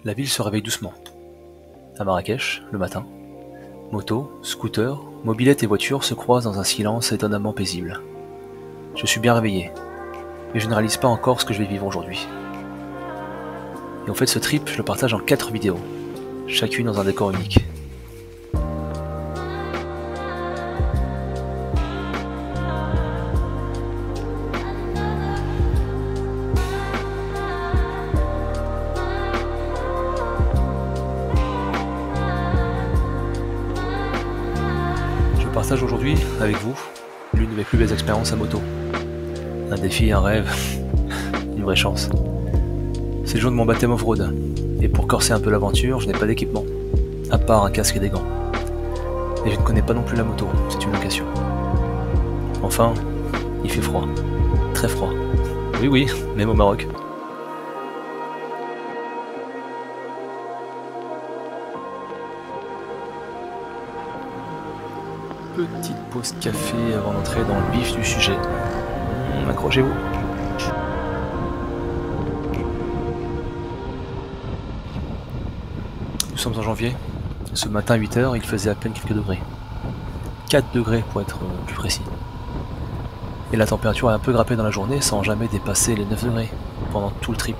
La ville se réveille doucement. À Marrakech, le matin, motos, scooters, mobylettes et voitures se croisent dans un silence étonnamment paisible. Je suis bien réveillé, mais je ne réalise pas encore ce que je vais vivre aujourd'hui. Et en fait, ce trip, je le partage en 4 vidéos, chacune dans un décor unique. Je partage aujourd'hui avec vous l'une de mes plus belles expériences à moto. Un défi, un rêve, une vraie chance. C'est le jour de mon baptême off-road, et pour corser un peu l'aventure, je n'ai pas d'équipement, à part un casque et des gants. Et je ne connais pas non plus la moto, c'est une location. Enfin, il fait froid, très froid. Oui, même au Maroc. Petite pause café avant d'entrer dans le vif du sujet. Accrochez-vous. Nous sommes en janvier. Ce matin à 8 h, il faisait à peine quelques degrés. 4 degrés pour être plus précis. Et la température a un peu grimpé dans la journée sans jamais dépasser les 9 degrés pendant tout le trip.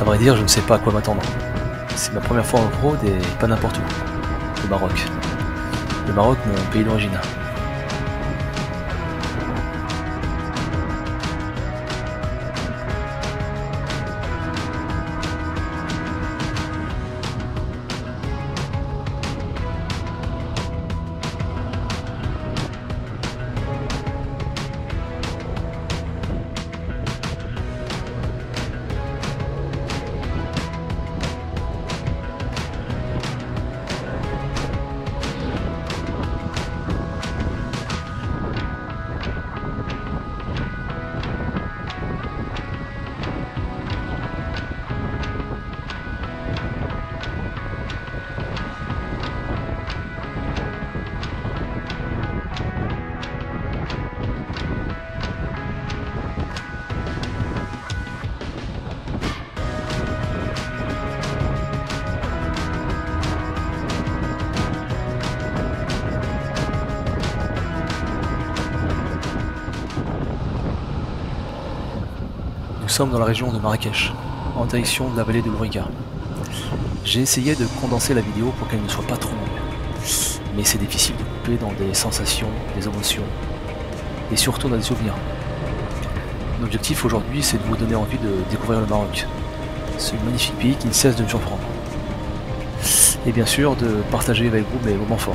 À vrai dire, je ne sais pas à quoi m'attendre. C'est ma première fois en off-road et pas n'importe où. Au Maroc. Le Maroc, mon pays d'origine. Nous sommes dans la région de Marrakech, en direction de la vallée de l'Ourika. J'ai essayé de condenser la vidéo pour qu'elle ne soit pas trop longue, mais c'est difficile de couper dans des sensations, des émotions, et surtout dans des souvenirs. L'objectif aujourd'hui, c'est de vous donner envie de découvrir le Maroc, ce magnifique pays qui ne cesse de me surprendre. Et bien sûr, de partager avec vous mes moments forts.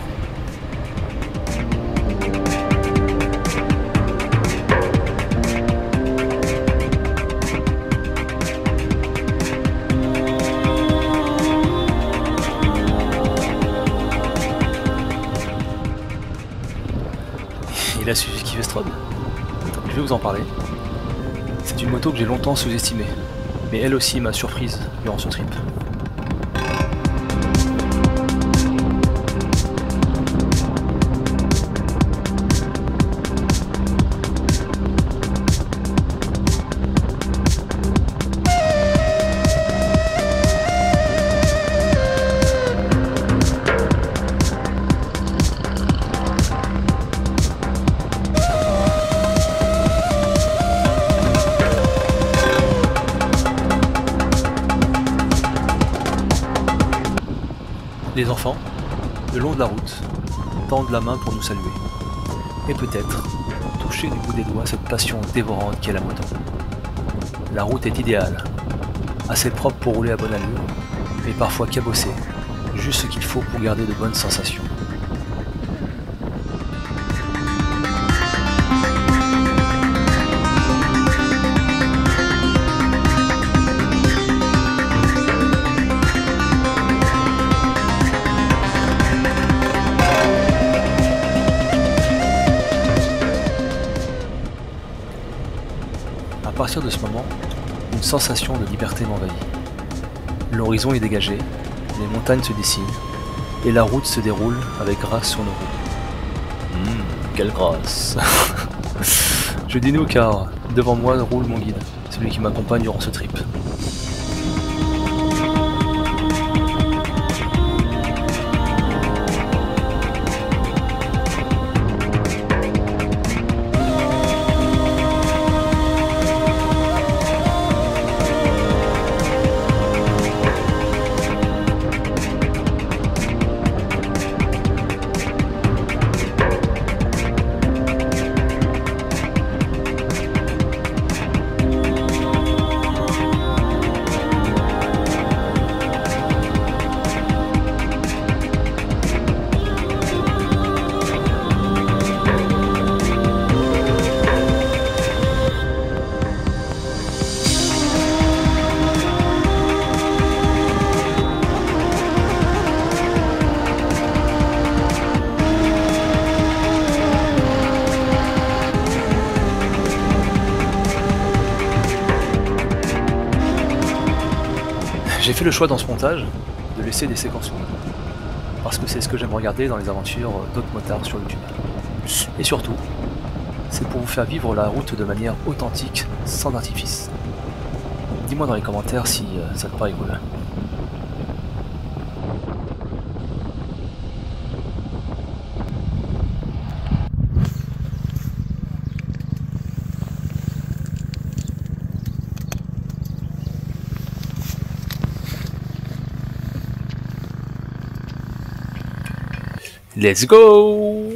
La Suzuki V-Strom. Je vais vous en parler. C'est une moto que j'ai longtemps sous-estimée, mais elle aussi m'a surprise durant ce trip. Les enfants, le long de la route, tendent la main pour nous saluer. Et peut-être toucher du bout des doigts cette passion dévorante qu'est la moto. La route est idéale, assez propre pour rouler à bonne allure, mais parfois cabossé, juste ce qu'il faut pour garder de bonnes sensations. À partir de ce moment, une sensation de liberté m'envahit. L'horizon est dégagé, les montagnes se dessinent, et la route se déroule avec grâce sur nos roues. Quelle grâce. Je dis nous car devant moi roule mon guide, celui qui m'accompagne durant ce trip. J'ai fait le choix dans ce montage de laisser des séquences longues, parce que c'est ce que j'aime regarder dans les aventures d'autres motards sur YouTube. Et surtout, c'est pour vous faire vivre la route de manière authentique, sans artifice. Dis-moi dans les commentaires si ça te paraît cool. Let's go!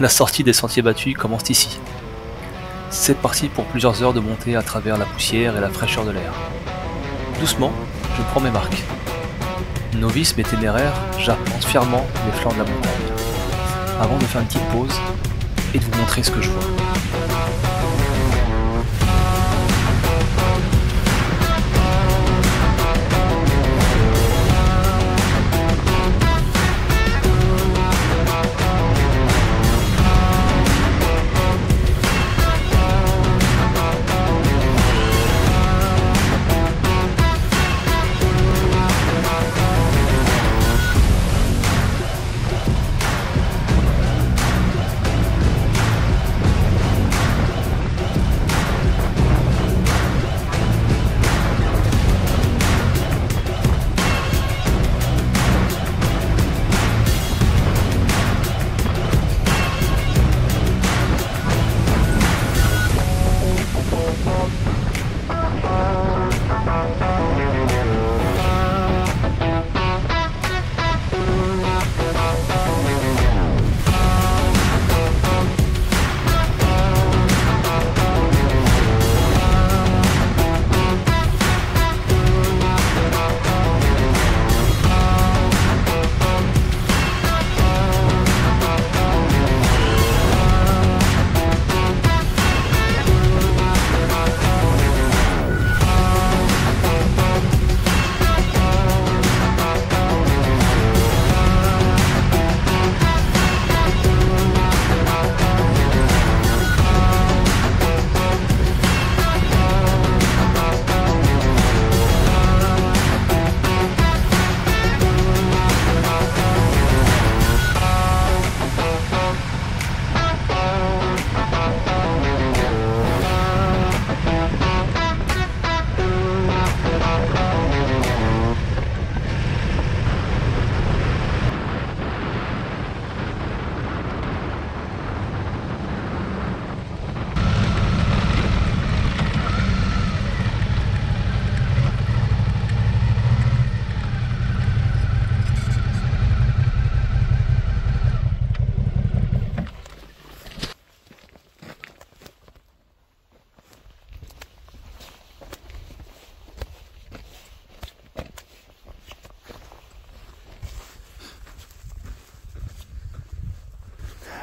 La sortie des sentiers battus commence ici. C'est parti pour plusieurs heures de montée à travers la poussière et la fraîcheur de l'air. Doucement, je prends mes marques. Novice mais téméraire, j'arpente fièrement les flancs de la montagne, avant de faire une petite pause et de vous montrer ce que je vois.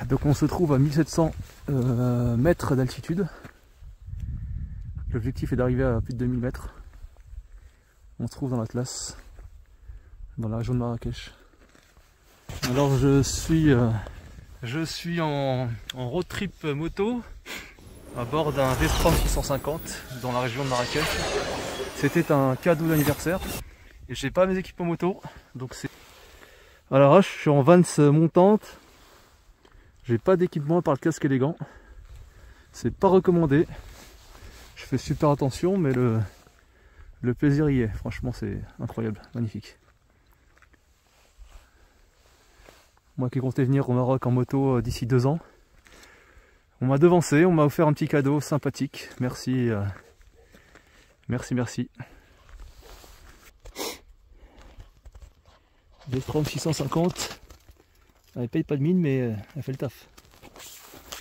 Donc on se trouve à 1700 mètres d'altitude. L'objectif est d'arriver à plus de 2000 mètres. On se trouve dans l'Atlas, dans la région de Marrakech. Alors je suis en road trip moto à bord d'un V-Strom 650 dans la région de Marrakech. C'était un cadeau d'anniversaire et j'ai pas mes équipements moto, donc c'est à l'arrache. Je suis en Vans montante, j'ai pas d'équipement par le casque élégant, c'est pas recommandé. Je fais super attention, mais le plaisir y est. Franchement, c'est incroyable, magnifique. Moi qui comptais venir au Maroc en moto d'ici 2 ans, on m'a devancé, on m'a offert un petit cadeau sympathique. Merci, merci. V-Strom 650, elle paye pas de mine, mais elle fait le taf.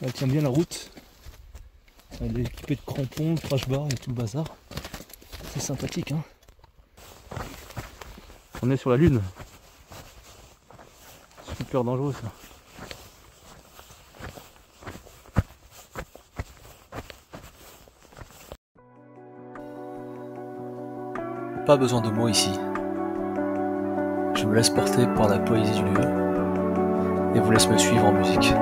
Elle tient bien la route. Elle est équipée de crampons, de crash bar et tout le bazar. C'est sympathique, hein. On est sur la lune. Super dangereux ça. Pas besoin de mots ici. Je me laisse porter par la poésie du lieu et vous laisse me suivre en musique.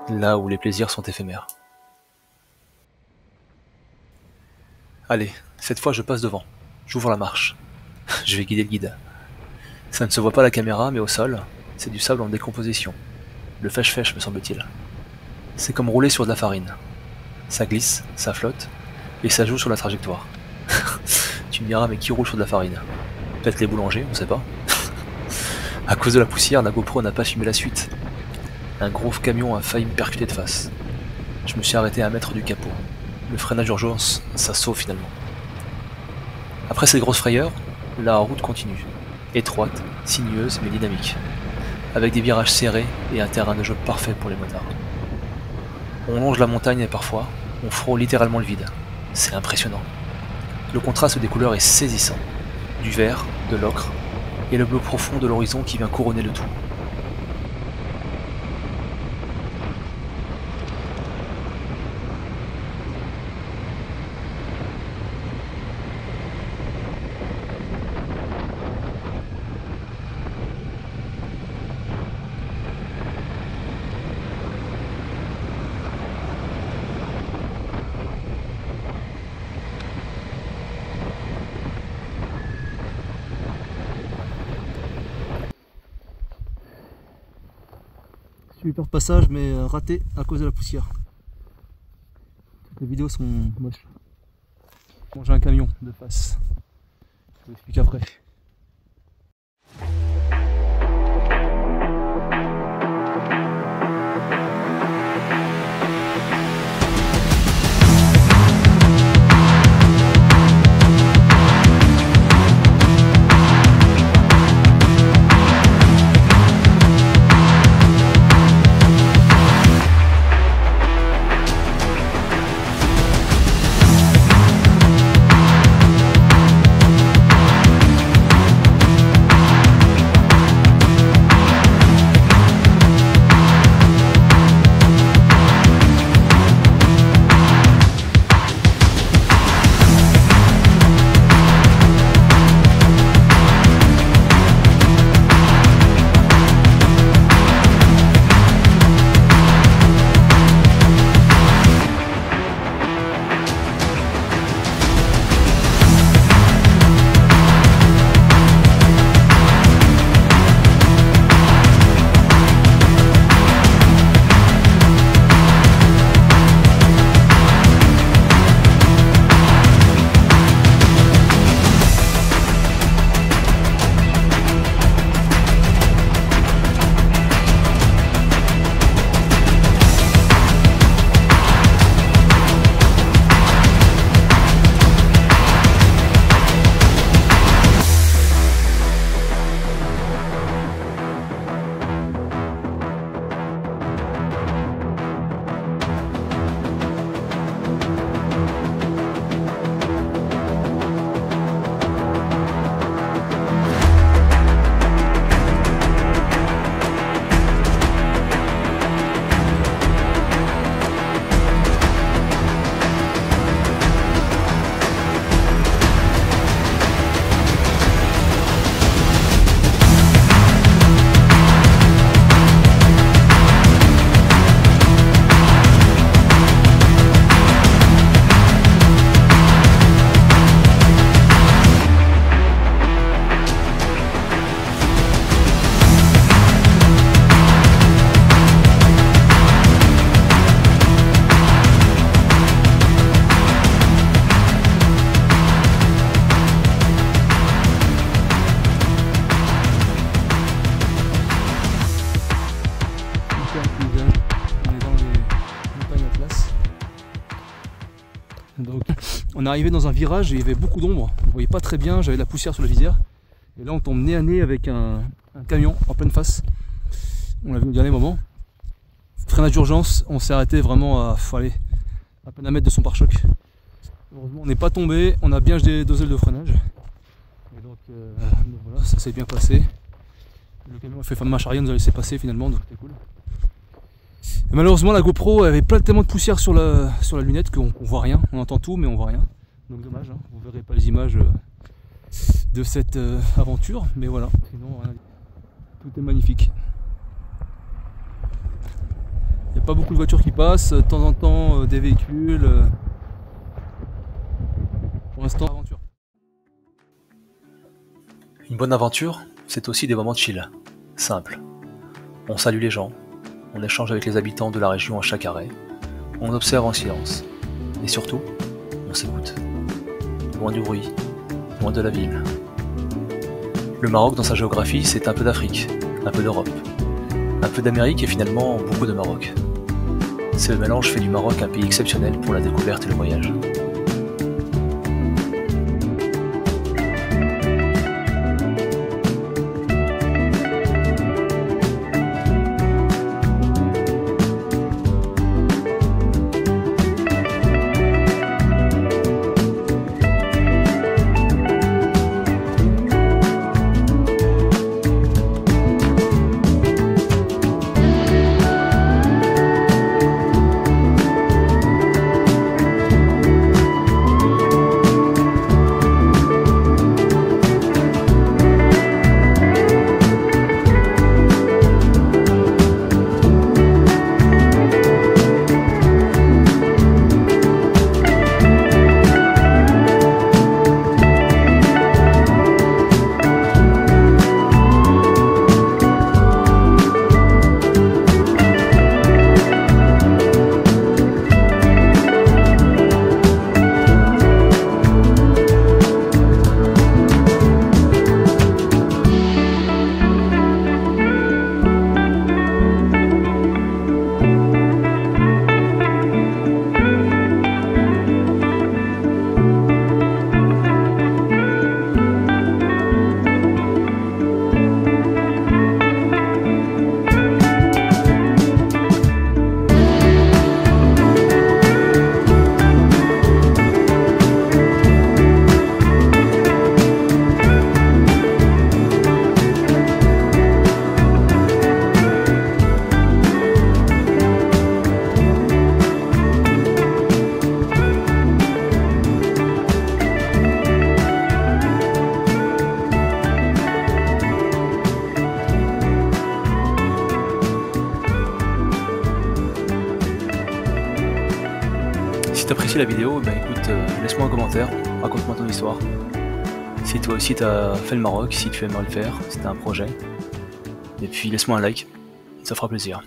Là où les plaisirs sont éphémères. Allez, cette fois je passe devant. J'ouvre la marche. Je vais guider le guide. Ça ne se voit pas à la caméra, mais au sol, c'est du sable en décomposition. Le fèche-fèche, me semble-t-il. C'est comme rouler sur de la farine. Ça glisse, ça flotte, et ça joue sur la trajectoire. Tu me diras, mais qui roule sur de la farine? Peut-être les boulangers, on sait pas. À cause de la poussière, la GoPro n'a pas filmé la suite. Un gros camion a failli me percuter de face. Je me suis arrêté à 1 mètre du capot. Le freinage d'urgence, ça sauve finalement. Après cette grosse frayeur, la route continue. Étroite, sinueuse mais dynamique. Avec des virages serrés et un terrain de jeu parfait pour les motards. On longe la montagne et parfois, on frôle littéralement le vide. C'est impressionnant. Le contraste des couleurs est saisissant. Du vert, de l'ocre, et le bleu profond de l'horizon qui vient couronner le tout. pu faire passage mais raté à cause de la poussière. Toutes les vidéos sont moches. Bon, j'ai un camion de face. Je vous explique après. Donc, on est arrivé dans un virage et il y avait beaucoup d'ombre, on ne voyait pas très bien, j'avais de la poussière sur la visière. Et là on tombe nez à nez avec un camion en pleine face. On l'a vu au dernier moment. Freinage d'urgence, on s'est arrêté vraiment à peine un mètre de son pare-choc. Heureusement on n'est pas tombé, on a bien dosé le freinage. Et donc voilà, ça s'est bien passé. Le camion a fait marche arrière, nous a laissé passer finalement, donc c'était cool. Et malheureusement la GoPro avait tellement de poussière sur la lunette qu'on voit rien, on entend tout mais on voit rien. Donc dommage, hein, vous verrez pas les images de cette aventure, mais voilà, sinon rien. Tout est magnifique. Il n'y a pas beaucoup de voitures qui passent, de temps en temps des véhicules. Pour l'instant, aventure. Une bonne aventure, c'est aussi des moments de chill, simples. On salue les gens, on échange avec les habitants de la région à chaque arrêt, on observe en silence, et surtout, on s'écoute. Loin du bruit, loin de la ville. Le Maroc dans sa géographie, c'est un peu d'Afrique, un peu d'Europe, un peu d'Amérique et finalement beaucoup de Maroc. Ce mélange fait du Maroc un pays exceptionnel pour la découverte et le voyage. Si tu apprécies la vidéo, ben écoute, laisse-moi un commentaire, raconte-moi ton histoire. Si toi aussi t'as fait le Maroc, si tu aimerais le faire, si t'as un projet. Et puis laisse-moi un like, ça fera plaisir.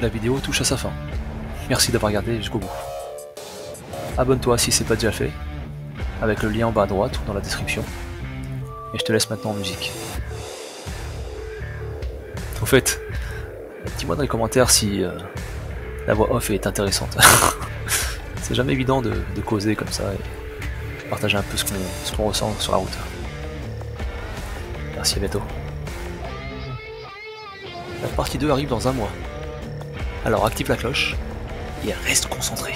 La vidéo touche à sa fin. Merci d'avoir regardé jusqu'au bout. Abonne-toi si c'est pas déjà fait, avec le lien en bas à droite ou dans la description. Et je te laisse maintenant en musique. Au fait, dis-moi dans les commentaires si la voix off est intéressante. C'est jamais évident de causer comme ça et partager un peu ce qu'on ressent sur la route. Merci, à bientôt. La partie 2 arrive dans un mois. Alors active la cloche et reste concentré.